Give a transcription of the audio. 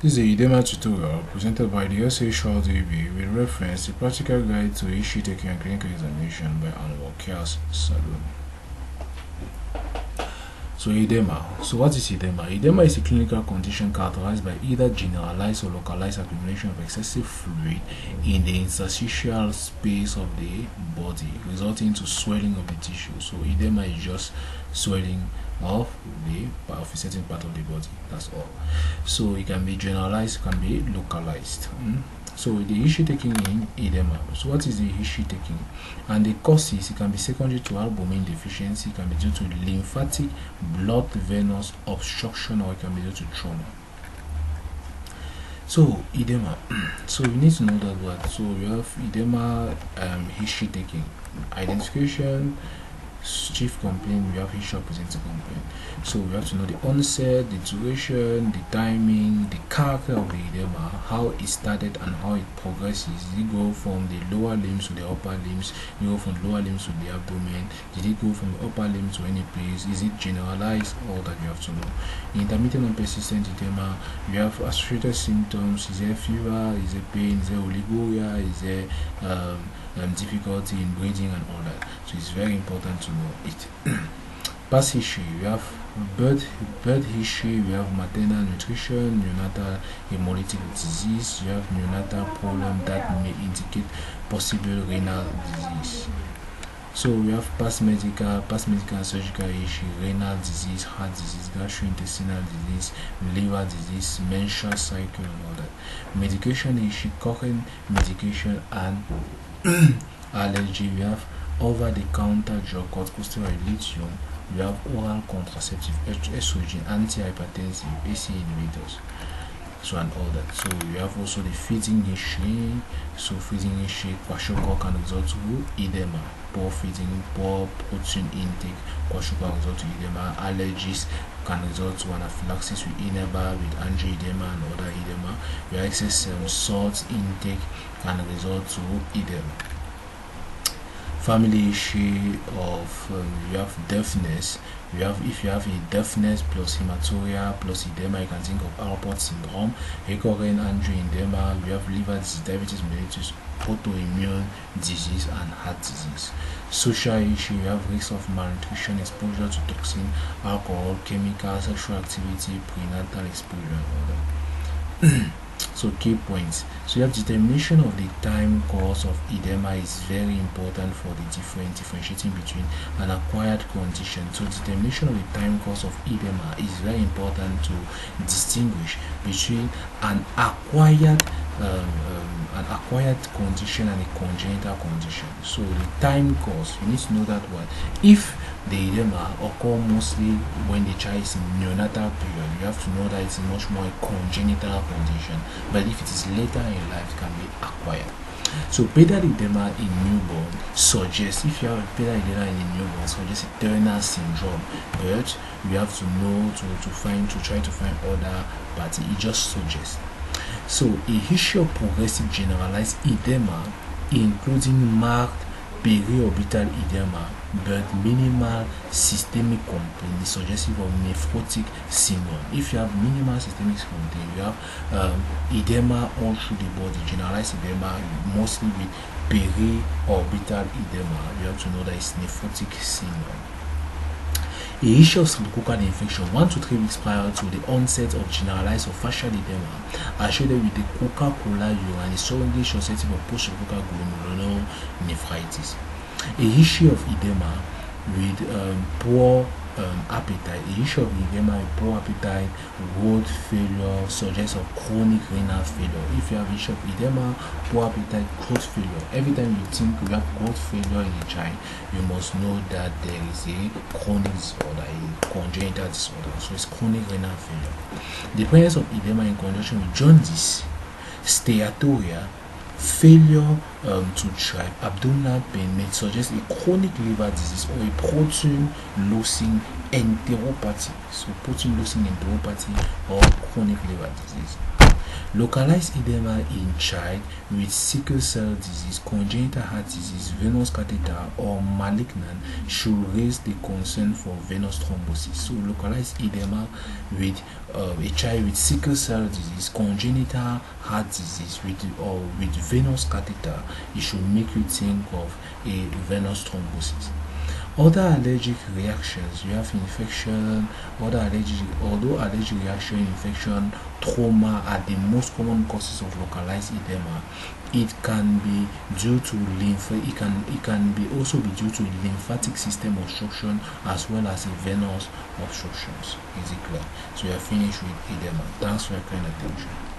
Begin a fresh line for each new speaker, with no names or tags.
This is a Oedema tutorial presented by the SchrDbb with reference to Practical Guide to History Taking and Clinical Examination by Anwar Qais Saadoon. So Oedema. So what is Oedema? Oedema is a clinical condition characterized by either generalized or localized accumulation of excessive fluid in the interstitial space of the body, resulting to swelling of the tissue. So Oedema is just swelling of a certain part of the body. That's all. So it can be generalized, it can be localized. So the history taking in Oedema. So what is the history taking? And the causes, it can be secondary to albumin deficiency, it can be due to lymphatic blood venous obstruction, or it can be due to trauma. So Oedema. So you need to know that what. So we have Oedema history taking, identification, chief complaint. We have history of presenting complaint. So we have to know the onset, the duration, the timing, the character of the Oedema, how it started and how it progresses. Did it go from the lower limbs to the upper limbs? Did it go from the lower limbs to the abdomen? Did it go from the upper limbs to any place? Is it generalized? All that you have to know. Intermittent and persistent Oedema, you have associated symptoms. Is there fever? Is there pain? Is there oliguria? Is there difficulty in breathing and all that? So it's very important to know it. Past history, we have birth history, we have maternal nutrition, neonatal hemolytic disease, you have neonatal problem that may indicate possible renal disease. So we have past medical and surgical history, renal disease, heart disease, gastrointestinal disease, liver disease, menstrual cycle and all that. Medication history, current medication and allergy. We have over-the-counter drug, corticosteroid, lithium. We have oral contraceptive, estrogen, antihypertensive, ACE inhibitors, so and all that. So we have also the feeding history. So feeding history, kwashiorkor can result to Oedema. Poor feeding, poor protein intake, kwashiorkor result to Oedema. Allergies can result to anaphylaxis with Oedema, with angioedema and other Oedema. We have excess salt intake can result to Oedema. Family history of you have deafness. If you have a deafness plus hematuria plus Oedema, you can think of Alport syndrome, recurrent angioedema. We have liver disease, diabetes mellitus, autoimmune disease and heart disease. Social issue, you have risks of malnutrition, exposure to toxin, alcohol, chemical, sexual activity, prenatal exposure and all that. So key points. So you have determination of the time course of Oedema is very important for the differentiating between an acquired condition. So determination of the time course of Oedema is very important to distinguish between an acquired condition and a congenital condition. So the time course, you need to know that what if the Oedema occur mostly when the child is in neonatal period, you have to know that it's much more a congenital condition. But if it is later in life, it can be acquired. So pediatric Oedema in newborn suggests, if you have a pediatric Oedema in a newborn, suggests a Turner syndrome. But you have to know to try to find other parts. It just suggests. So a history of progressive generalized Oedema, including marked periorbital Oedema, but minimal systemic complaint, is suggestive of nephrotic syndrome. If you have minimal systemic complaint, you have Oedema all through the body, generalized Oedema, mostly with periorbital Oedema. You have to know that it's nephrotic syndrome. A history of streptococcal infection 1 to 3 weeks prior to the onset of generalized or facial Oedema associated with the Coca-Cola urine is strongly susceptible of post-streptococcal glomerular nephritis. A history of Oedema with poor appetite. A history of Oedema with poor appetite, growth failure suggests of chronic renal failure. If you have a history of Oedema, poor appetite, growth failure, every time you think you have growth failure in a child, you must know that there is a chronic disorder, a congenital disorder. So it's chronic renal failure. The presence of Oedema in conjunction with jaundice, steatorrhea, failure to thrive, abdominal pain may suggest a chronic liver disease or a protein losing enteropathy. So protein losing enteropathy or chronic liver disease. Localized edema in child with sickle cell disease, congenital heart disease, venous catheter, or malignant should raise the concern for venous thrombosis. So localized edema with a child with sickle cell disease, congenital heart disease, with venous catheter, it should make you think of a venous thrombosis. Other allergic reactions, you have infection, although allergic reaction, infection, trauma are the most common causes of localized edema. It can be due to it can be also be due to lymphatic system obstruction as well as venous obstructions. Is it clear? So you are finished with edema. Thanks for your kind attention.